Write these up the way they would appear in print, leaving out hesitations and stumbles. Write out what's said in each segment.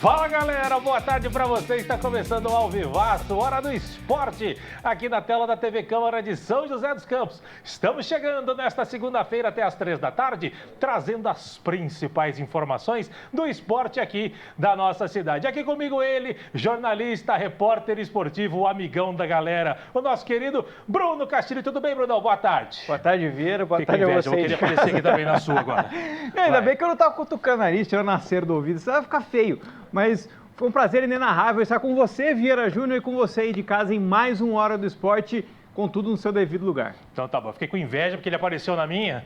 Fala galera, boa tarde para você, está começando o Ao Vivaço, Hora do Esporte, aqui na tela da TV Câmara de São José dos Campos. Estamos chegando nesta segunda-feira até às 3 da tarde, trazendo as principais informações do esporte aqui da nossa cidade. Aqui comigo ele, jornalista, repórter esportivo, o amigão da galera, o nosso querido Bruno Castilho. Tudo bem, Brunão? Boa tarde. Boa tarde, Vieira. Boa tarde a você. Eu vou querer aparecer aqui também na sua agora. Ainda bem que eu não tava cutucando o nariz, tirando a cera do ouvido, isso vai ficar feio. Mas foi um prazer inenarrável estar com você, Vieira Júnior, e com você aí de casa em mais uma Hora do Esporte, com tudo no seu devido lugar. Então tá bom, fiquei com inveja porque ele apareceu na minha.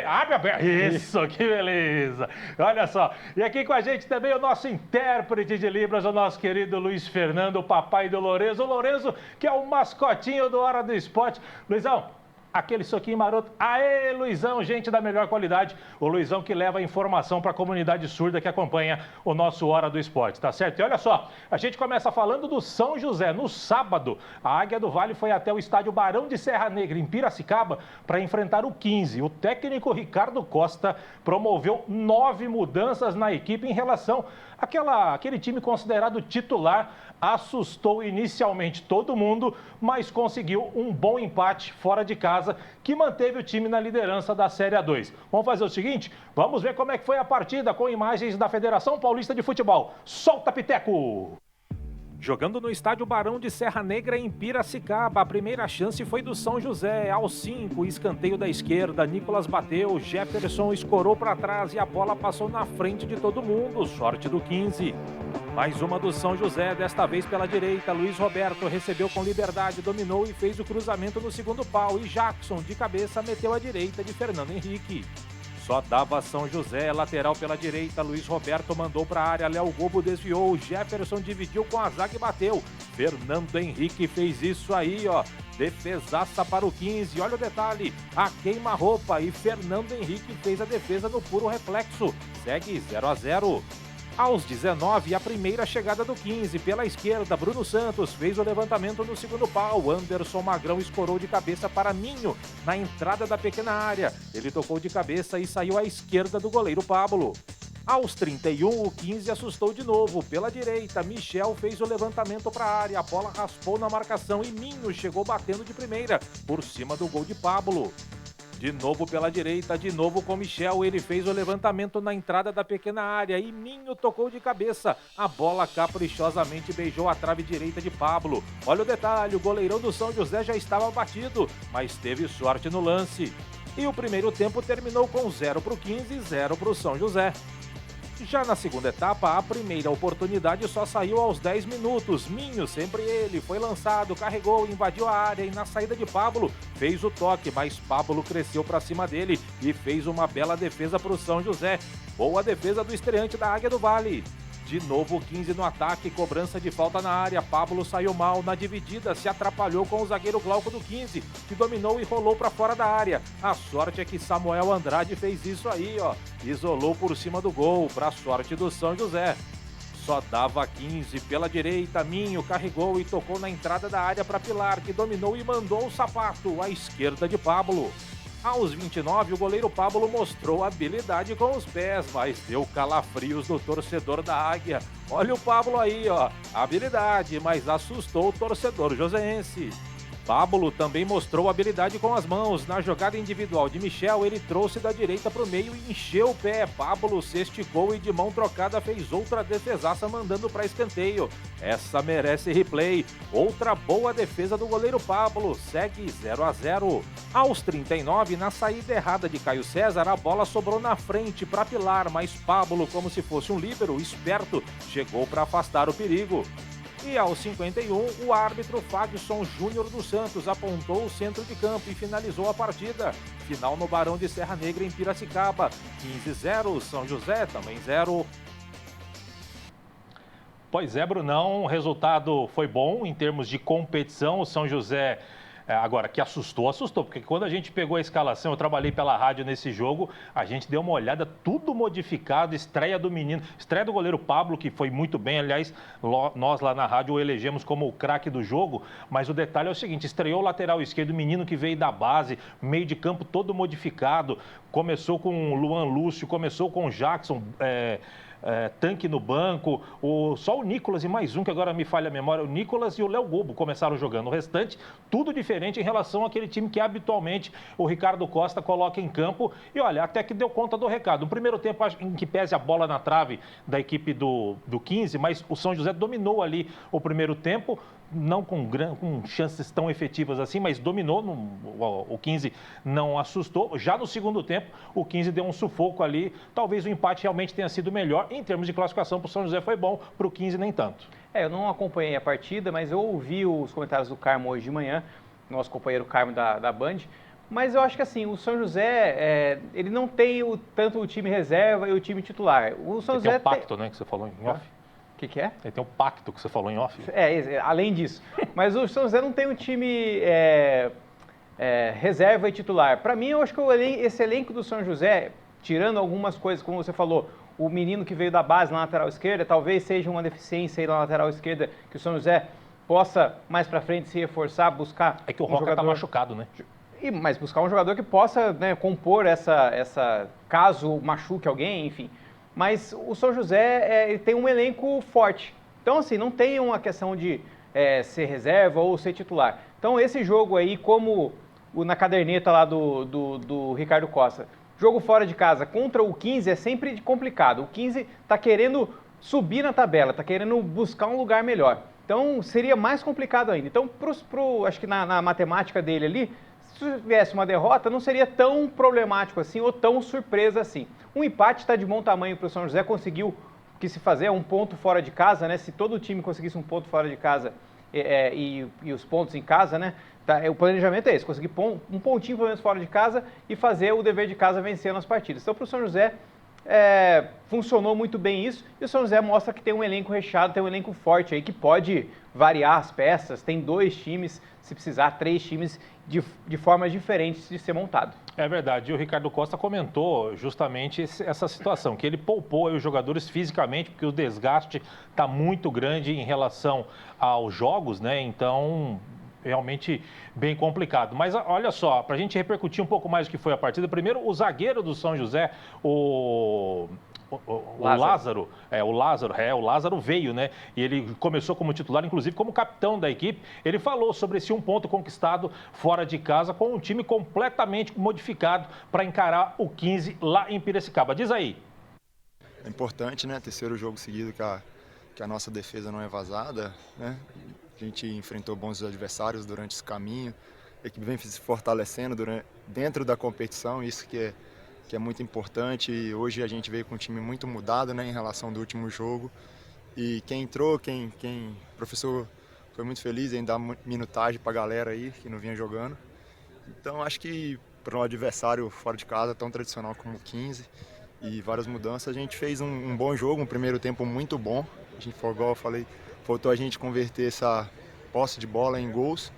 Abre a perna. Isso, que beleza. Olha só, e aqui com a gente também o nosso intérprete de Libras, o nosso querido Luiz Fernando, o papai do Lorenzo. O Lorenzo, que é o mascotinho do Hora do Esporte. Luizão, aquele soquinho maroto. Aê, Luizão, gente da melhor qualidade. O Luizão que leva a informação para a comunidade surda que acompanha o nosso Hora do Esporte, tá certo? E olha só, a gente começa falando do São José. No sábado, a Águia do Vale foi até o estádio Barão de Serra Negra, em Piracicaba, para enfrentar o 15. O técnico Ricardo Costa promoveu 9 mudanças na equipe em relação àquele time considerado titular. Assustou inicialmente todo mundo, mas conseguiu um bom empate fora de casa, que manteve o time na liderança da Série A2. Vamos fazer o seguinte, vamos ver como é que foi a partida com imagens da Federação Paulista de Futebol. Solta, Piteco! Jogando no estádio Barão de Serra Negra, em Piracicaba, a primeira chance foi do São José. Aos 5, escanteio da esquerda, Nicolas bateu, Jefferson escorou para trás e a bola passou na frente de todo mundo. Sorte do 15. Mais uma do São José, desta vez pela direita. Luiz Roberto recebeu com liberdade, dominou e fez o cruzamento no segundo pau. E Jackson, de cabeça, meteu à direita de Fernando Henrique. Só dava São José, lateral pela direita, Luiz Roberto mandou para a área, Léo Gobo desviou, Jefferson dividiu com a zaga e bateu. Fernando Henrique fez isso aí, ó, defesaça para o 15, olha o detalhe, a queima-roupa e Fernando Henrique fez a defesa no puro reflexo, segue 0-0. Aos 19, a primeira chegada do 15, pela esquerda, Bruno Santos fez o levantamento no segundo pau, Anderson Magrão escorou de cabeça para Minho, na entrada da pequena área, ele tocou de cabeça e saiu à esquerda do goleiro Pablo. Aos 31, o 15 assustou de novo, pela direita, Michel fez o levantamento para a área, a bola raspou na marcação e Minho chegou batendo de primeira, por cima do gol de Pablo. De novo pela direita, de novo com Michel, ele fez o levantamento na entrada da pequena área e Minho tocou de cabeça. A bola caprichosamente beijou a trave direita de Pablo. Olha o detalhe, o goleirão do São José já estava batido, mas teve sorte no lance. E o primeiro tempo terminou com 0 para o 15 e 0 para o São José. Já na segunda etapa, a primeira oportunidade só saiu aos 10 minutos. Minho, sempre ele, foi lançado, carregou, invadiu a área e na saída de Pablo fez o toque, mas Pablo cresceu para cima dele e fez uma bela defesa para o São José. Boa defesa do estreante da Águia do Vale. De novo o 15 no ataque, cobrança de falta na área, Pablo saiu mal na dividida, se atrapalhou com o zagueiro Glauco do 15, que dominou e rolou para fora da área. A sorte é que Samuel Andrade fez isso aí, ó, isolou por cima do gol, para a sorte do São José. Só dava 15 pela direita, Minho carregou e tocou na entrada da área para Pilar, que dominou e mandou o sapato à esquerda de Pablo. Aos 29, o goleiro Pablo mostrou habilidade com os pés, mas deu calafrios no torcedor da Águia. Olha o Pablo aí, ó, habilidade, mas assustou o torcedor joseense. Pablo também mostrou habilidade com as mãos. Na jogada individual de Michel, ele trouxe da direita para o meio e encheu o pé. Pablo se esticou e de mão trocada fez outra defesaça mandando para escanteio. Essa merece replay. Outra boa defesa do goleiro Pablo. Segue 0-0. Aos 39, na saída errada de Caio César, a bola sobrou na frente para Pilar, mas Pablo, como se fosse um líbero esperto, chegou para afastar o perigo. E aos 51, o árbitro Fagson Júnior dos Santos apontou o centro de campo e finalizou a partida. Final no Barão de Serra Negra, em Piracicaba. 15-0, São José também 0. Pois é, Brunão, o resultado foi bom em termos de competição. O São José Agora, que assustou, porque quando a gente pegou a escalação, eu trabalhei pela rádio nesse jogo, a gente deu uma olhada, tudo modificado, estreia do menino, estreia do goleiro Pablo, que foi muito bem, aliás, nós lá na rádio o elegemos como o craque do jogo, mas o detalhe é o seguinte, estreou o lateral esquerdo, o menino que veio da base, meio de campo todo modificado, começou com o Luan Lúcio, começou com o Jackson, Tanque no banco, só o Nicolas e mais um, que agora me falha a memória, o Nicolas e o Léo Gobo começaram jogando. O restante, tudo diferente em relação àquele time que habitualmente o Ricardo Costa coloca em campo. E olha, até que deu conta do recado. No primeiro tempo, em que pese a bola na trave da equipe do 15, mas o São José dominou ali o primeiro tempo, não com chances tão efetivas assim, mas dominou, o 15 não assustou. Já no segundo tempo, o 15 deu um sufoco ali, talvez o empate realmente tenha sido melhor. Em termos de classificação, para o São José foi bom, para o 15 nem tanto. Eu não acompanhei a partida, mas eu ouvi os comentários do Carmo hoje de manhã, nosso companheiro Carmo da Band, mas eu acho que assim, o São José, ele não tem tanto o time reserva e o time titular. O São José tem o pacto, né, que você falou em off. O que é? Ele tem o pacto que você falou em off. Além disso. Mas o São José não tem um time reserva e titular. Para mim, eu acho que esse elenco do São José, tirando algumas coisas, como você falou, o menino que veio da base na lateral esquerda, talvez seja uma deficiência aí na lateral esquerda que o São José possa, mais para frente, se reforçar, buscar. É que o Roca está machucado, né? Mas buscar um jogador que possa, né, compor caso machuque alguém, enfim. Mas o São José ele tem um elenco forte. Então, assim, não tem uma questão de ser reserva ou ser titular. Então, esse jogo aí, como na caderneta lá do Ricardo Costa, jogo fora de casa contra o 15 é sempre complicado. O 15 está querendo subir na tabela, está querendo buscar um lugar melhor. Então, seria mais complicado ainda. Então, acho que na matemática dele ali, se tivesse uma derrota, não seria tão problemático assim ou tão surpresa assim. Um empate está de bom tamanho para o São José, conseguiu que se fazer um ponto fora de casa, né? Se todo o time conseguisse um ponto fora de casa e os pontos em casa, né? O planejamento é esse, conseguir um pontinho pelo menos fora de casa e fazer o dever de casa vencendo as partidas. Então, para o São José, funcionou muito bem isso, e o São José mostra que tem um elenco recheado, tem um elenco forte aí que pode variar as peças, tem 2 times, se precisar 3 times de formas diferentes de ser montado. É verdade, e o Ricardo Costa comentou justamente essa situação, que ele poupou os jogadores fisicamente, porque o desgaste está muito grande em relação aos jogos, né? Então, realmente bem complicado. Mas olha só, para a gente repercutir um pouco mais do que foi a partida, primeiro o zagueiro do São José, o Lázaro veio, né? E ele começou como titular, inclusive como capitão da equipe. Ele falou sobre esse 1 ponto conquistado fora de casa com um time completamente modificado para encarar o 15 lá em Piracicaba. Diz aí. É importante, né? Terceiro jogo seguido que a nossa defesa não é vazada, né? A gente enfrentou bons adversários durante esse caminho. A equipe vem se fortalecendo dentro da competição, isso que é muito importante. E hoje a gente veio com um time muito mudado, né, em relação do último jogo. E quem entrou, o professor foi muito feliz em dar minutagem para a galera aí que não vinha jogando. Então acho que para um adversário fora de casa tão tradicional como o 15 e várias mudanças, a gente fez um bom jogo, um primeiro tempo muito bom. A gente, igual eu falei, faltou a gente converter essa posse de bola em gols.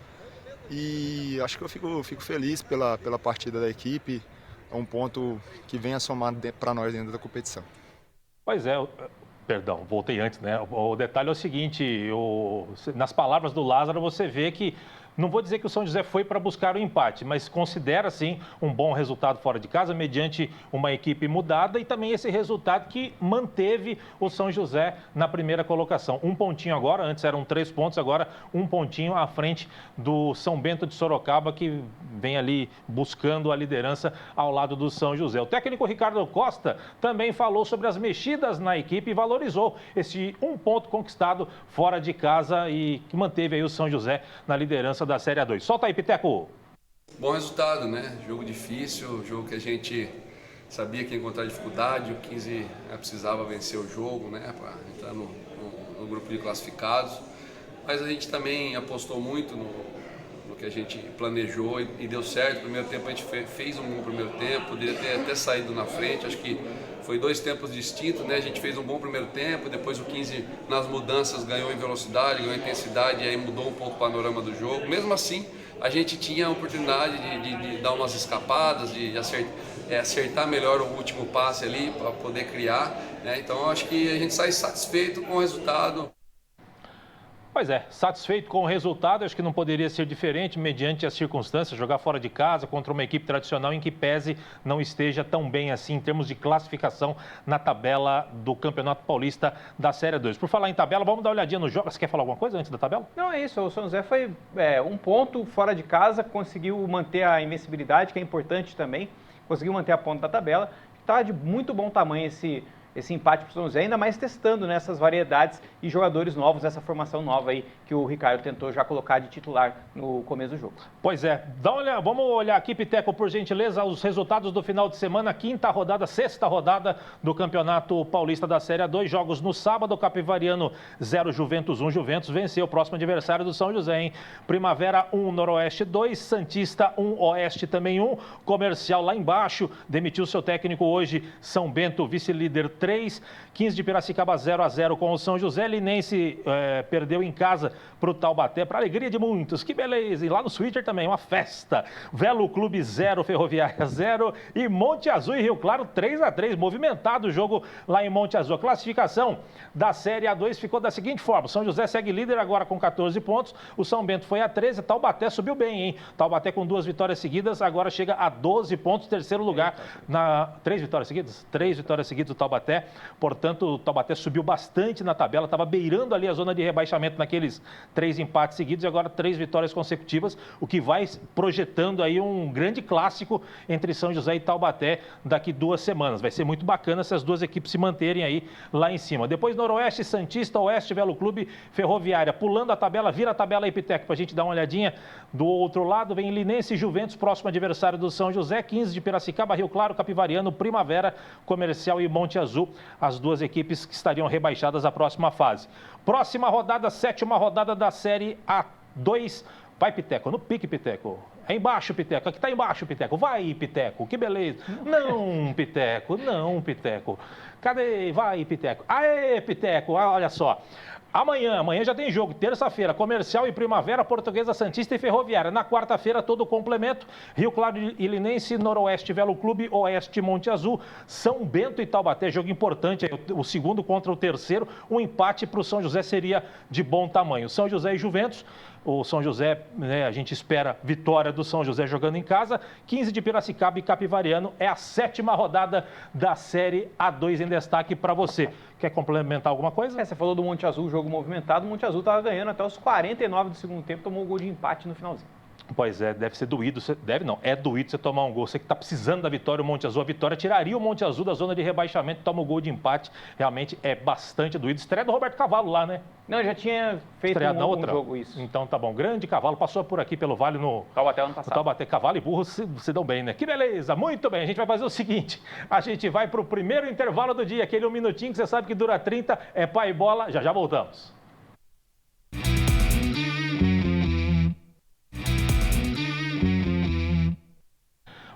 E acho que eu fico feliz pela partida da equipe. É um ponto que vem a somar para nós dentro da competição. Pois é, perdão, voltei antes, né? O detalhe é o seguinte, nas palavras do Lázaro você vê que, não vou dizer que o São José foi para buscar o empate, mas considera, sim, um bom resultado fora de casa, mediante uma equipe mudada e também esse resultado que manteve o São José na primeira colocação. 1 pontinho agora, antes eram 3 pontos, agora 1 pontinho à frente do São Bento de Sorocaba, que vem ali buscando a liderança ao lado do São José. O técnico Ricardo Costa também falou sobre as mexidas na equipe e valorizou esse 1 ponto conquistado fora de casa e que manteve aí o São José na liderança da Série A2. Solta aí, Piteco. Bom resultado, né? Jogo difícil, jogo que a gente sabia que ia encontrar dificuldade, o 15 precisava vencer o jogo, né? Para entrar no grupo de classificados. Mas a gente também apostou muito no que a gente planejou e deu certo. No primeiro tempo a gente fez um bom primeiro tempo, poderia ter até saído na frente, acho que foi 2 tempos distintos, né? A gente fez um bom primeiro tempo, depois o 15 nas mudanças ganhou em velocidade, ganhou em intensidade e aí mudou um pouco o panorama do jogo. Mesmo assim, a gente tinha a oportunidade de dar umas escapadas, de acertar melhor o último passe ali para poder criar, né? Então acho que a gente sai satisfeito com o resultado. Pois é, satisfeito com o resultado, acho que não poderia ser diferente, mediante as circunstâncias, jogar fora de casa contra uma equipe tradicional em que pese não esteja tão bem assim em termos de classificação na tabela do Campeonato Paulista da Série 2. Por falar em tabela, vamos dar uma olhadinha no jogo. Você quer falar alguma coisa antes da tabela? Não, é isso. O São José foi um ponto fora de casa, conseguiu manter a invencibilidade, que é importante também, conseguiu manter a ponta da tabela. Está de muito bom tamanho esse empate para o São José, ainda mais testando nessas variedades e jogadores novos, essa formação nova aí que o Ricardo tentou já colocar de titular no começo do jogo. Pois é, vamos olhar aqui, Piteco, por gentileza, os resultados do final de semana, sexta rodada do Campeonato Paulista da Série A2, jogos no sábado, Capivariano 0, Juventus 1, Juventus venceu o próximo adversário do São José, hein? Primavera 1, Noroeste 2, Santista 1, Oeste também 1, Comercial lá embaixo, demitiu seu técnico hoje, São Bento, vice-líder 3, 15 de Piracicaba 0-0 com o São José, Linense perdeu em casa para o Taubaté, para alegria de muitos, que beleza, e lá no Twitter também, uma festa, Velo Clube 0, Ferroviária 0 e Monte Azul e Rio Claro 3-3, movimentado o jogo lá em Monte Azul. A classificação da Série A2 ficou da seguinte forma, o São José segue líder agora com 14 pontos, o São Bento foi a 13, Taubaté subiu bem, hein? Taubaté com 2 vitórias seguidas, agora chega a 12 pontos, terceiro lugar, 3 vitórias seguidas? 3 vitórias seguidas do Taubaté, portanto o Taubaté subiu bastante na tabela, estava beirando ali a zona de rebaixamento naqueles 3 empates seguidos e agora 3 vitórias consecutivas, o que vai projetando aí um grande clássico entre São José e Taubaté daqui 2 semanas. Vai ser muito bacana se as duas equipes se manterem aí lá em cima. Depois Noroeste, Santista, Oeste, Velo Clube, Ferroviária. Pulando a tabela, vira a tabela aí, Piteco, para a gente dar uma olhadinha. Do outro lado vem Linense e Juventus, próximo adversário do São José, 15 de Piracicaba, Rio Claro, Capivariano, Primavera, Comercial e Monte Azul, as duas equipes que estariam rebaixadas à próxima fase. Próxima rodada, 7ª rodada da Série A2. Vai, Piteco, no pique, Piteco. É embaixo, Piteco. Aqui tá embaixo, Piteco. Vai, Piteco. Que beleza. Não, Piteco. Não, Piteco. Cadê? Vai, Piteco. Aê, Piteco. Olha só. Amanhã já tem jogo, terça-feira, Comercial e Primavera, Portuguesa, Santista e Ferroviária. Na quarta-feira, todo o complemento, Rio Claro e Linense, Noroeste, Velo Clube, Oeste, Monte Azul, São Bento e Taubaté. Jogo importante, o segundo contra o terceiro. Um empate para o São José seria de bom tamanho. São José e Juventus. O São José, a gente espera vitória do São José jogando em casa. 15 de Piracicaba e Capivariano. É a 7ª rodada da Série A2 em destaque para você. Quer complementar alguma coisa? Você falou do Monte Azul, jogo movimentado. O Monte Azul estava ganhando até os 49 do segundo tempo, tomou um gol de empate no finalzinho. Pois é, deve ser doído, é doído você tomar um gol. Você que está precisando da vitória, o Monte Azul, a vitória tiraria o Monte Azul da zona de rebaixamento, toma o gol de empate, realmente é bastante doído. Estreia do Roberto Cavalo lá, né? Não, já tinha feito um jogo isso. Então tá bom, grande Cavalo, passou por aqui pelo Vale no Taubaté ano passado. Taubaté, Cavalo e Burro se dão bem, né? Que beleza, muito bem, a gente vai fazer o seguinte, a gente vai para o primeiro intervalo do dia, aquele 1 minutinho que você sabe que dura 30, é pai e bola, já voltamos.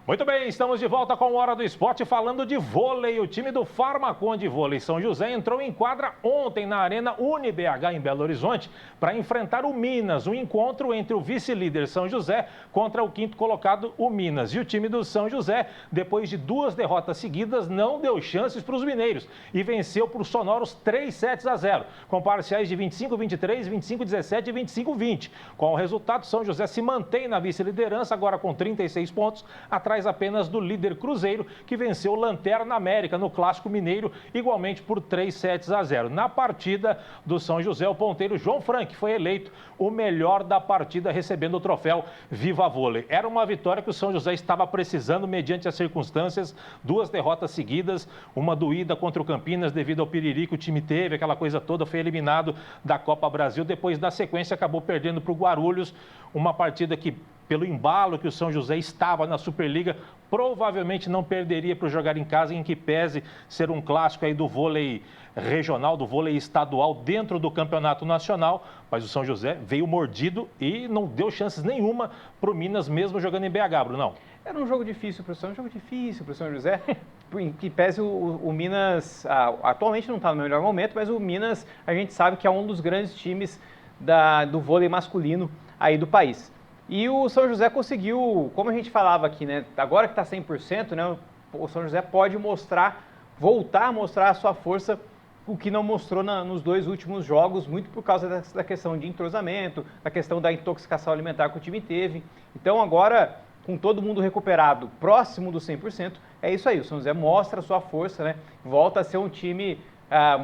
Muito bem, estamos de volta com a Hora do Esporte falando de vôlei. O time do Farmaconde Vôlei São José entrou em quadra ontem na Arena UniBH em Belo Horizonte para enfrentar o Minas. Um encontro entre o vice-líder São José contra o 5º colocado, o Minas. E o time do São José, depois de 2 derrotas seguidas, não deu chances para os mineiros e venceu por sonoros 3-0, com parciais de 25-23, 25-17 e 25-20. Com o resultado, São José se mantém na vice-liderança, agora com 36 pontos, atrás apenas do líder Cruzeiro, que venceu o Lanterna América no Clássico Mineiro, igualmente por 3-0. Na partida do São José, o ponteiro João Frank foi eleito o melhor da partida, recebendo o troféu Viva Vôlei. Era uma vitória que o São José estava precisando mediante as circunstâncias, 2 derrotas seguidas, uma doída contra o Campinas devido ao piriri que o time teve, aquela coisa toda, foi eliminado da Copa Brasil, depois da sequência acabou perdendo para o Guarulhos, uma partida que, pelo embalo que o São José estava na Superliga, provavelmente não perderia para jogar em casa, em que pese ser um clássico aí do vôlei regional, do vôlei estadual dentro do campeonato nacional, mas o São José veio mordido e não deu chances nenhuma para o Minas, mesmo jogando em BH, Brunão. Era um jogo difícil para o São José, em que pese o Minas, atualmente não está no melhor momento, mas o Minas, a gente sabe que é um dos grandes times do vôlei masculino aí do país. E o São José conseguiu, como a gente falava aqui, né? Agora que está 100%, né? O São José pode voltar a mostrar a sua força o que não mostrou nos 2 últimos jogos, muito por causa da questão de entrosamento, da questão da intoxicação alimentar que o time teve. Então agora, com todo mundo recuperado, próximo do 100%, é isso aí, o São José mostra a sua força, né? Volta a ser um time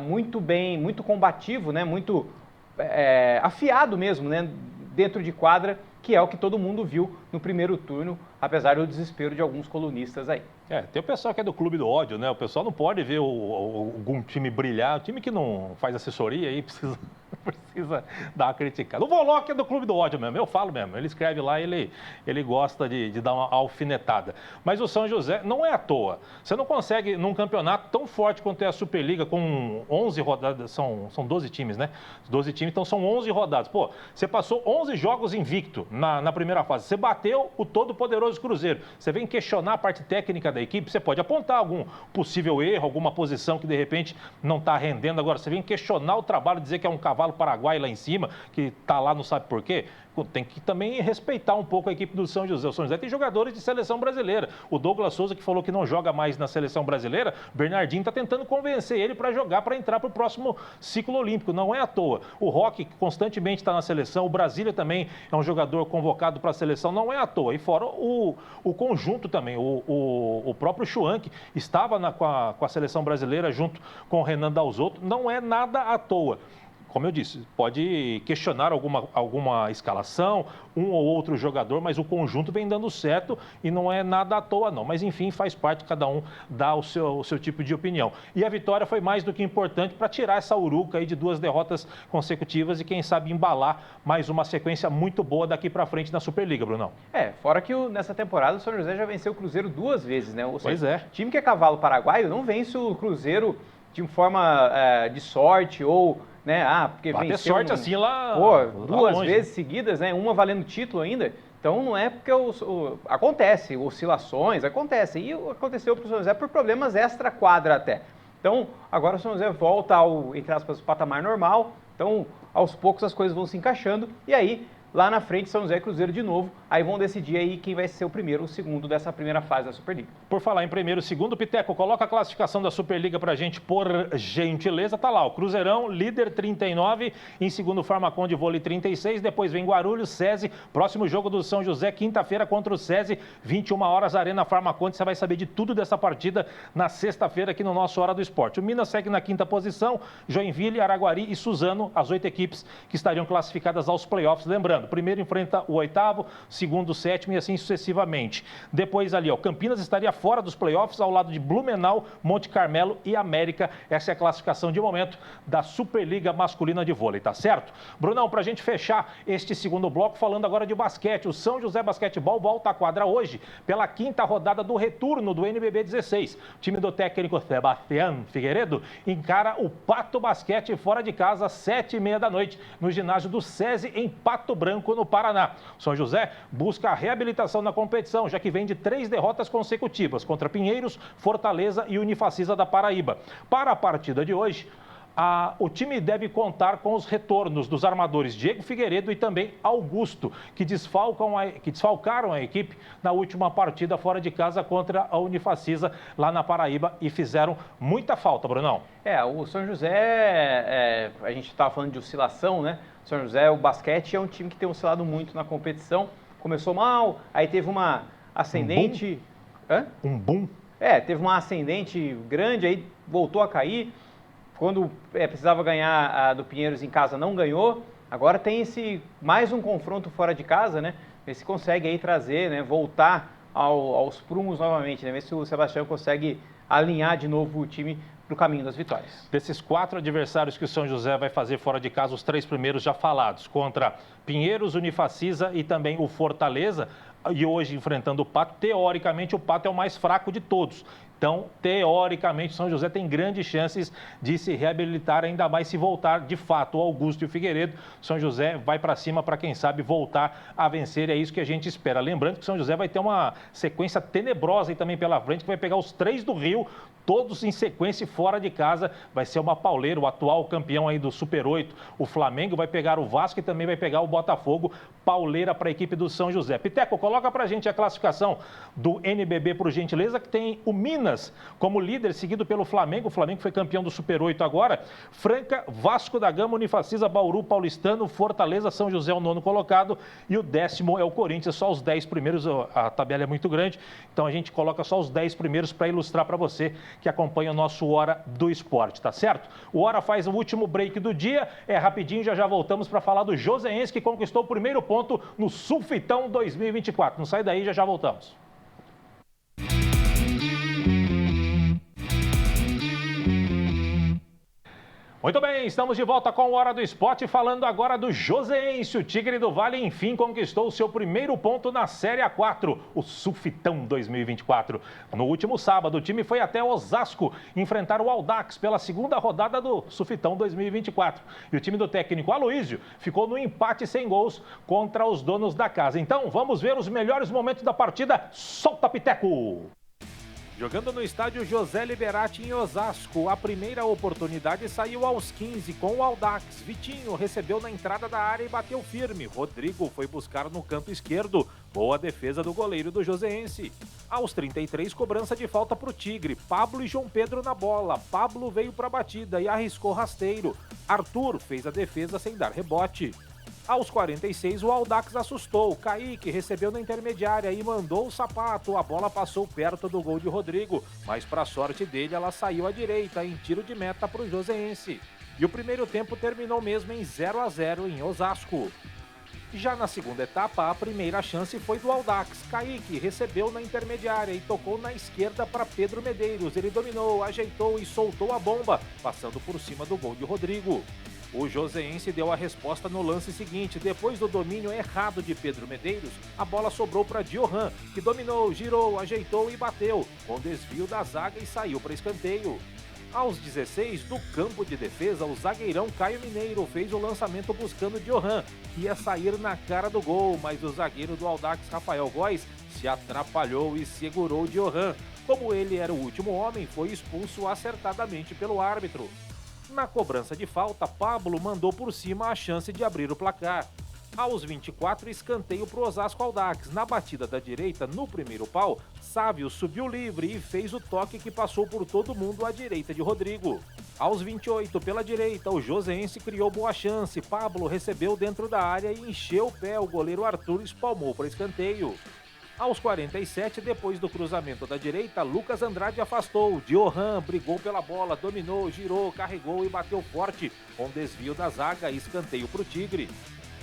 muito bem, muito combativo, né? Muito afiado mesmo, né? Dentro de quadra, que é o que todo mundo viu no primeiro turno, apesar do desespero de alguns colunistas aí. Tem o pessoal que é do clube do ódio, né? O pessoal não pode ver algum time brilhar. O time que não faz assessoria aí precisa dar uma criticada. O Volok é do clube do ódio mesmo, eu falo mesmo. Ele escreve lá, ele gosta de dar uma alfinetada. Mas o São José não é à toa. Você não consegue, num campeonato tão forte quanto é a Superliga, com 11 rodadas, são 12 times, né? 12 times, então são 11 rodadas. Pô, você passou 11 jogos invicto na primeira fase. Você bateu o todo-poderoso Cruzeiro. Você vem questionar a parte técnica da equipe, você pode apontar algum possível erro, alguma posição que de repente não está rendendo. Agora, você vem questionar o trabalho, dizer que é um cavalo paraguai lá em cima, que está lá não sabe por quê. Tem que também respeitar um pouco a equipe do São José. O São José tem jogadores de seleção brasileira. O Douglas Souza, que falou que não joga mais na seleção brasileira, Bernardinho está tentando convencer ele para jogar, para entrar para o próximo ciclo olímpico. Não é à toa. O Roque, que constantemente está na seleção, o Brasília também é um jogador convocado para a seleção, não é à toa. E fora o conjunto também. O próprio Schwanck estava com a seleção brasileira junto com o Renan Dalzotto. Não é nada à toa. Como eu disse, pode questionar alguma escalação, um ou outro jogador, mas o conjunto vem dando certo e não é nada à toa não. Mas enfim, faz parte, cada um dá o seu tipo de opinião. E a vitória foi mais do que importante para tirar essa uruca aí de 2 derrotas consecutivas e quem sabe embalar mais uma sequência muito boa daqui para frente na Superliga, Brunão. Fora que nessa temporada o São José já venceu o Cruzeiro 2 vezes, né? Ou seja, pois é. Time que é cavalo paraguaio não vence o Cruzeiro de forma de sorte ou... né? Porque vai ter sorte assim lá. 2 vezes seguidas, né? Uma valendo título ainda. Então não é porque acontece, oscilações acontecem. E aconteceu para o São José por problemas extra-quadra até. Então agora o São José volta ao, entre aspas, patamar normal. Então aos poucos as coisas vão se encaixando. E aí, lá na frente, São José e Cruzeiro de novo. Aí vão decidir aí quem vai ser o primeiro ou o segundo dessa primeira fase da Superliga. Por falar em primeiro e segundo, Piteco, coloca a classificação da Superliga pra gente, por gentileza. Tá lá, o Cruzeirão, líder 39, em segundo Farmacon de vôlei 36, depois vem Guarulhos, SESI, próximo jogo do São José, quinta-feira contra o SESI, 21 horas, Arena Farmacon. Você vai saber de tudo dessa partida na sexta-feira aqui no nosso Hora do Esporte. O Minas segue na quinta posição, Joinville, Araguari e Suzano, as 8 equipes que estariam classificadas aos playoffs. Lembrando, primeiro enfrenta o oitavo, segundo o sétimo e assim sucessivamente. Depois ali, Campinas estaria fora dos playoffs ao lado de Blumenau, Monte Carmelo e América. Essa é a classificação de momento da Superliga Masculina de Vôlei, tá certo? Brunão, pra gente fechar este segundo bloco, falando agora de basquete, o São José Basquetebol volta à quadra hoje pela quinta rodada do retorno do NBB 16. O time do técnico Sebastián Figueiredo encara o Pato Basquete fora de casa às 7h30 da noite no ginásio do SESI em Pato Branco, no Paraná. O São José busca a reabilitação na competição, já que vem de 3 derrotas consecutivas contra Pinheiros, Fortaleza e Unifacisa da Paraíba. Para a partida de hoje, o time deve contar com os retornos dos armadores Diego Figueiredo e também Augusto, que desfalcaram a equipe na última partida fora de casa contra a Unifacisa lá na Paraíba e fizeram muita falta, Brunão. O São José, a gente estava falando de oscilação, né? O São José, o basquete é um time que tem oscilado muito na competição. Começou mal, aí teve uma ascendente... Um boom? Teve uma ascendente grande, aí voltou a cair. Quando precisava ganhar do Pinheiros em casa, não ganhou. Agora tem mais um confronto fora de casa, né? Ver se consegue aí trazer, né? Voltar aos prumos novamente, né? Ver se o Sebastião consegue alinhar de novo o time para o caminho das vitórias. Desses 4 adversários que o São José vai fazer fora de casa, os 3 primeiros já falados, contra Pinheiros, Unifacisa e também o Fortaleza, e hoje enfrentando o Pato, teoricamente o Pato é o mais fraco de todos. Então, teoricamente, São José tem grandes chances de se reabilitar, ainda mais se voltar de fato o Augusto e o Figueiredo. São José vai para cima para, quem sabe, voltar a vencer. É isso que a gente espera. Lembrando que São José vai ter uma sequência tenebrosa aí também pela frente, que vai pegar os 3 do Rio, todos em sequência fora de casa. Vai ser uma pauleira, o atual campeão aí do Super 8. O Flamengo vai pegar o Vasco e também vai pegar o Botafogo. Pauleira para a equipe do São José. Piteco, coloca para a gente a classificação do NBB, por gentileza, que tem o Minas Minas como líder, seguido pelo Flamengo. O Flamengo foi campeão do Super 8 agora. Franca, Vasco da Gama, Unifacisa, Bauru, Paulistano, Fortaleza, São José, o 9º colocado. E o 10º é o Corinthians, só os 10 primeiros. A tabela é muito grande, então a gente coloca só os 10 primeiros para ilustrar para você que acompanha o nosso Hora do Esporte, tá certo? O Hora faz o último break do dia, é rapidinho, já voltamos para falar do Joseense, que conquistou o primeiro ponto no Sulfitão 2024. Não sai daí, já voltamos. Muito bem, estamos de volta com o Hora do Esporte, falando agora do Joseense. O Tigre do Vale, enfim, conquistou o seu primeiro ponto na Série A4, o Sulfitão 2024. No último sábado, o time foi até Osasco enfrentar o Audax pela segunda rodada do Sulfitão 2024. E o time do técnico Aloísio ficou no empate sem gols contra os donos da casa. Então, vamos ver os melhores momentos da partida. Solta, Piteco! Jogando no estádio José Liberati em Osasco, a primeira oportunidade saiu aos 15 com o Audax. Vitinho recebeu na entrada da área e bateu firme. Rodrigo foi buscar no canto esquerdo. Boa defesa do goleiro do Joseense. Aos 33, cobrança de falta para o Tigre. Pablo e João Pedro na bola. Pablo veio para a batida e arriscou rasteiro. Arthur fez a defesa sem dar rebote. Aos 46, o Audax assustou. Kaique recebeu na intermediária e mandou o sapato. A bola passou perto do gol de Rodrigo, mas para sorte dele, ela saiu à direita em tiro de meta para o Joseense. E o primeiro tempo terminou mesmo em 0-0 em Osasco. Já na segunda etapa, a primeira chance foi do Audax. Kaique recebeu na intermediária e tocou na esquerda para Pedro Medeiros. Ele dominou, ajeitou e soltou a bomba, passando por cima do gol de Rodrigo. O Joseense deu a resposta no lance seguinte. Depois do domínio errado de Pedro Medeiros, a bola sobrou para Diohan, que dominou, girou, ajeitou e bateu, com desvio da zaga e saiu para escanteio. Aos 16, do campo de defesa, o zagueirão Caio Mineiro fez o lançamento buscando Diohan, que ia sair na cara do gol, mas o zagueiro do Audax, Rafael Góes, se atrapalhou e segurou Diohan. Como ele era o último homem, foi expulso acertadamente pelo árbitro. Na cobrança de falta, Pablo mandou por cima a chance de abrir o placar. Aos 24, escanteio para o Osasco Audax. Na batida da direita, no primeiro pau, Sávio subiu livre e fez o toque que passou por todo mundo à direita de Rodrigo. Aos 28, pela direita, o Joseense criou boa chance. Pablo recebeu dentro da área e encheu o pé. O goleiro Arthur espalmou para escanteio. Aos 47, depois do cruzamento da direita, Lucas Andrade afastou. Diohan brigou pela bola, dominou, girou, carregou e bateu forte, com desvio da zaga e escanteio para o Tigre.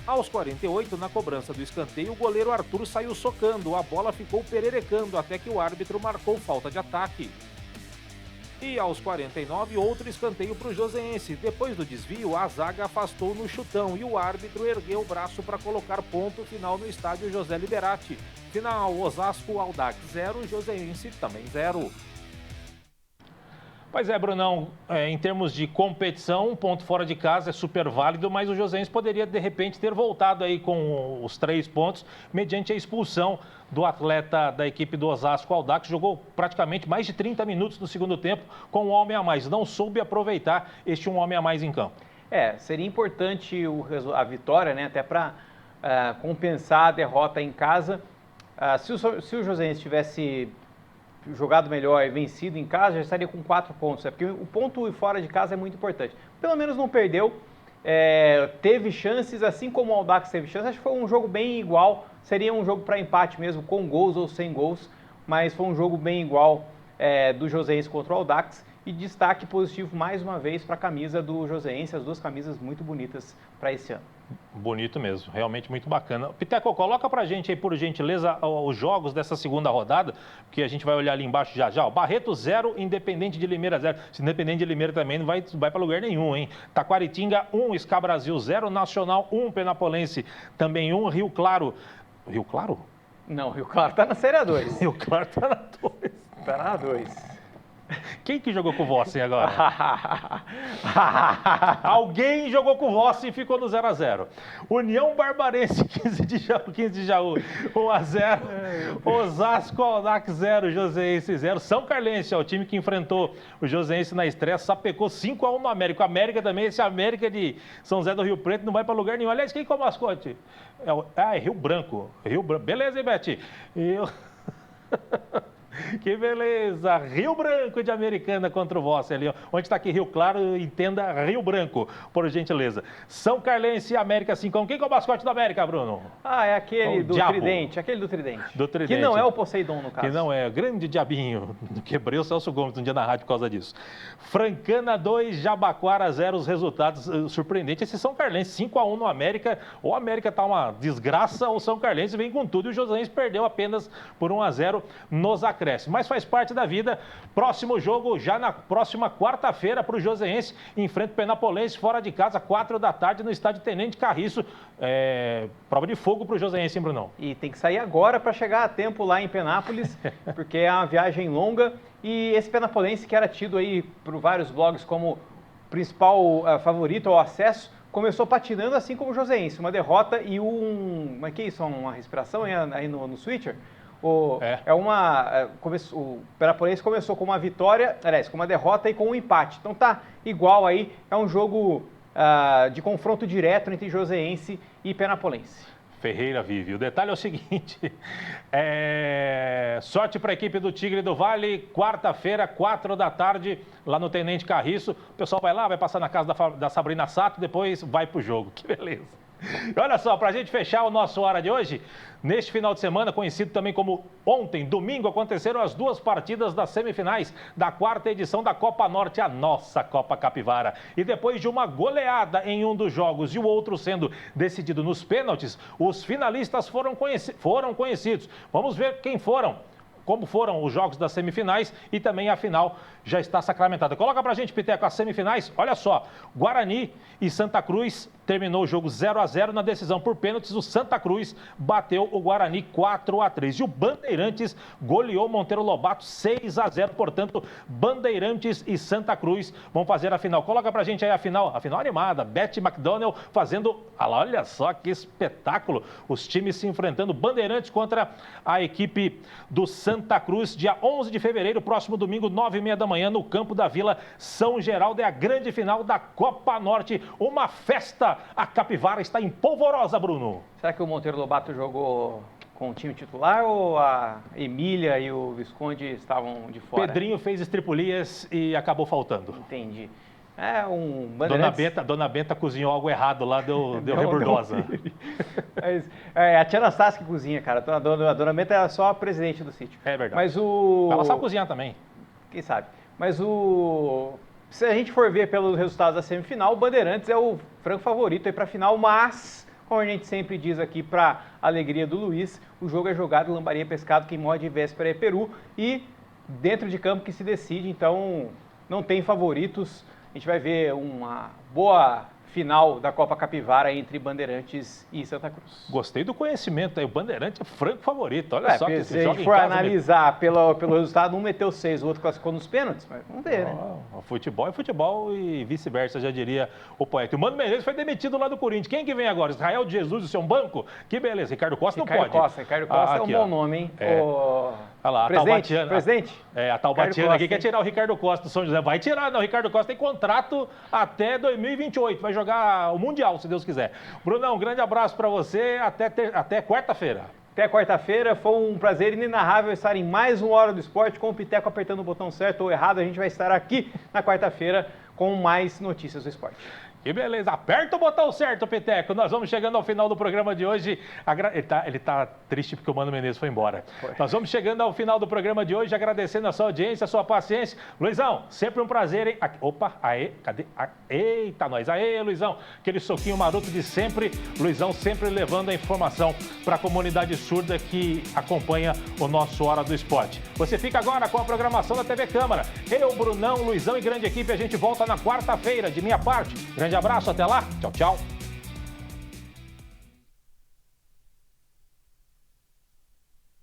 Aos 48, na cobrança do escanteio, o goleiro Arthur saiu socando. A bola ficou pererecando até que o árbitro marcou falta de ataque. E aos 49, outro escanteio para o Joseense. Depois do desvio, a zaga afastou no chutão e o árbitro ergueu o braço para colocar ponto final no estádio José Liberati. Final, Osasco Audax 0, Joseense também 0. Pois é, Brunão, em termos de competição, um ponto fora de casa é super válido, mas o Joseense poderia, de repente, ter voltado aí com os 3 pontos, mediante a expulsão do atleta da equipe do Osasco Audax, jogou praticamente mais de 30 minutos no segundo tempo com um homem a mais, não soube aproveitar este um homem a mais em campo. Seria importante a vitória, né, até para compensar a derrota em casa. Se o Joseense tivesse jogado melhor e vencido em casa, já estaria com 4 pontos, porque o ponto fora de casa é muito importante. Pelo menos não perdeu, teve chances, assim como o Audax teve chances. Acho que foi um jogo bem igual, seria um jogo para empate mesmo, com gols ou sem gols, mas foi um jogo bem igual do Joseense contra o Audax. E destaque positivo mais uma vez para a camisa do Joseense, as 2 camisas muito bonitas para esse ano. Bonito mesmo, realmente muito bacana. Piteco, coloca pra gente aí, por gentileza, os jogos dessa segunda rodada, porque a gente vai olhar ali embaixo já já. Barreto 0, Independente de Limeira 0. Se Independente de Limeira também não vai para lugar nenhum, hein? Taquaritinga 1, Ska Brasil 0, Nacional 1, Penapolense também 1, Rio Claro. Rio Claro? Não, Rio Claro tá na Série A2. Rio Claro tá na 2. Tá na 2. Quem que jogou com o Vossen agora? Alguém jogou com o Vossen e ficou no 0-0. União Barbarense, 15 de Jaú, 1-0. Osasco Audax 0, Joseense 0. São Carlense, o time que enfrentou o Joseense na estreia, sapecou 5-1 no América. O América também, esse América de São José do Rio Preto não vai para lugar nenhum. Aliás, quem que é o mascote? É Rio Branco. Beleza, hein, Beth? Que beleza! Rio Branco de Americana contra o Vossa ali. Onde está aqui Rio Claro, entenda Rio Branco, por gentileza. São Carlense e América 5-1. Quem que é o mascote do América, Bruno? É aquele do diabo. Tridente, aquele do Tridente. Do Tridente. Que não é o Poseidon, no caso. Que não é, grande diabinho. Quebrei o Celso Gomes um dia na rádio por causa disso. Francana 2, Jabaquara 0, os resultados surpreendentes. Esse São Carlense 5-1 no América. Ou a América tá uma desgraça, ou o São Carlense vem com tudo e o Joseense perdeu apenas por 1-0 nos acréscimos. Mas faz parte da vida. Próximo jogo, já na próxima quarta-feira, para o Joseense, enfrenta o Penapolense fora de casa, 4 da tarde, no estádio Tenente Carriço. Prova de fogo para o Joseense, hein, Brunão? E tem que sair agora para chegar a tempo lá em Penápolis, porque é uma viagem longa. E esse Penapolense, que era tido aí por vários blogs como principal favorito ao acesso, começou patinando assim como o Joseense. Uma derrota e Mas que isso? Uma respiração aí no Switcher? O Penapolense começou com uma vitória, aliás, com uma derrota e com um empate. Então tá igual aí, é um jogo de confronto direto entre Joseense e Penapolense. Ferreira vive. O detalhe é o seguinte, sorte para a equipe do Tigre do Vale, quarta-feira, 4 da tarde, lá no Tenente Carriço. O pessoal vai lá, vai passar na casa da Sabrina Sato, depois vai pro jogo. Que beleza. E olha só, para a gente fechar o nosso Hora de hoje, neste final de semana, conhecido também como ontem, domingo, aconteceram as 2 partidas das semifinais da 4ª edição da Copa Norte, a nossa Copa Capivara. E depois de uma goleada em um dos jogos e o outro sendo decidido nos pênaltis, os finalistas foram conhecidos. Vamos ver quem foram. Como foram os jogos das semifinais e também a final já está sacramentada. Coloca pra gente, Piteco, as semifinais. Olha só, Guarani e Santa Cruz terminou o jogo 0-0 na decisão por pênaltis. O Santa Cruz bateu o Guarani 4-3. E o Bandeirantes goleou Monteiro Lobato 6-0. Portanto, Bandeirantes e Santa Cruz vão fazer a final. Coloca pra gente aí a final animada. Beth McDonnell fazendo... Olha só que espetáculo. Os times se enfrentando. Bandeirantes contra a equipe do Santa Cruz, dia 11 de fevereiro, próximo domingo, 9h30 da manhã, no campo da Vila São Geraldo. É a grande final da Copa Norte. Uma festa. A Capivara está em polvorosa, Bruno. Será que o Monteiro Lobato jogou com o time titular ou a Emília e o Visconde estavam de fora? Pedrinho fez estripulias e acabou faltando. Entendi. Um Bandeirantes... Dona Benta cozinhou algo errado lá, deu rebordosa. Mas, a tia Anastácia que cozinha, cara. A Dona Benta é só a presidente do sítio. É verdade. Mas ela sabe cozinhar também. Quem sabe. Mas se a gente for ver pelos resultados da semifinal, o Bandeirantes é o franco favorito aí para a final, mas, como a gente sempre diz aqui, para alegria do Luiz, o jogo é jogado, lambaria pescado, quem morre de véspera é Peru, e dentro de campo que se decide, então não tem favoritos. A gente vai ver uma boa final da Copa Capivara entre Bandeirantes e Santa Cruz. Gostei do conhecimento aí, o Bandeirante é franco favorito, olha só. Se a gente for analisar pelo resultado, um meteu 6, o outro classificou nos pênaltis, mas vamos ver, né? Futebol é futebol e vice-versa, já diria o poeta. O Mano Menezes foi demitido lá do Corinthians. Quem que vem agora? Israel de Jesus e seu banco? Que beleza, Ricardo Costa não pode. Ricardo Costa é um bom nome, hein? Olha lá, presidente? A Taubatiana aqui quer tirar o Ricardo Costa do São José. Vai tirar, não. O Ricardo Costa tem contrato até 2028. Vai jogar o Mundial, se Deus quiser. Brunão, um grande abraço para você. Até quarta-feira. Até quarta-feira. Foi um prazer inenarrável estar em mais uma Hora do Esporte com o Piteco apertando o botão certo ou errado. A gente vai estar aqui na quarta-feira com mais notícias do esporte. Que beleza, aperta o botão certo, Piteco. Nós vamos chegando ao final do programa de hoje. Ele tá triste porque o Mano Menezes foi embora. Nós vamos chegando ao final do programa de hoje, agradecendo a sua audiência, a sua paciência. Luizão, sempre um prazer, hein? Opa, cadê? Eita, nós. Aê, Luizão. Aquele soquinho maroto de sempre. Luizão sempre levando a informação para a comunidade surda que acompanha o nosso Hora do Esporte. Você fica agora com a programação da TV Câmara. Eu, Brunão, Luizão e grande equipe, a gente volta na quarta-feira. De minha parte, grande abraço, até lá. Tchau, tchau.